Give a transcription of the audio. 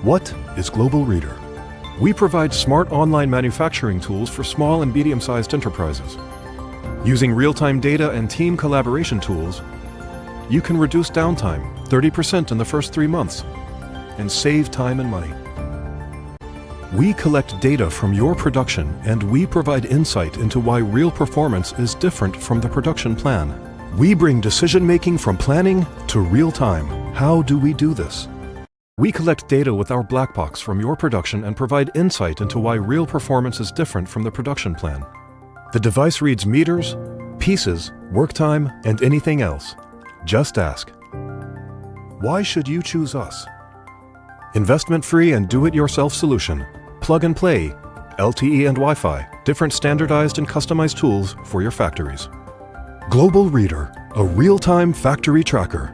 What is GlobalReader? We provide smart online manufacturing tools for small and medium-sized enterprises. Using real-time data and team collaboration tools, you can reduce downtime 30% in the first 3 months and save time and money. We collect data from your production and we provide insight into why real performance is different from the production plan. We bring decision-making from planning to real time. How do we do this? We collect data with our black box from your production and provide insight into why real performance is different from the production plan. The device reads meters, pieces, work time, and anything else. Just ask. Why should you choose us? Investment-free and do-it-yourself solution. Plug and play, LTE and Wi-Fi, different standardized and customized tools for your factories. GlobalReader, a real-time factory tracker.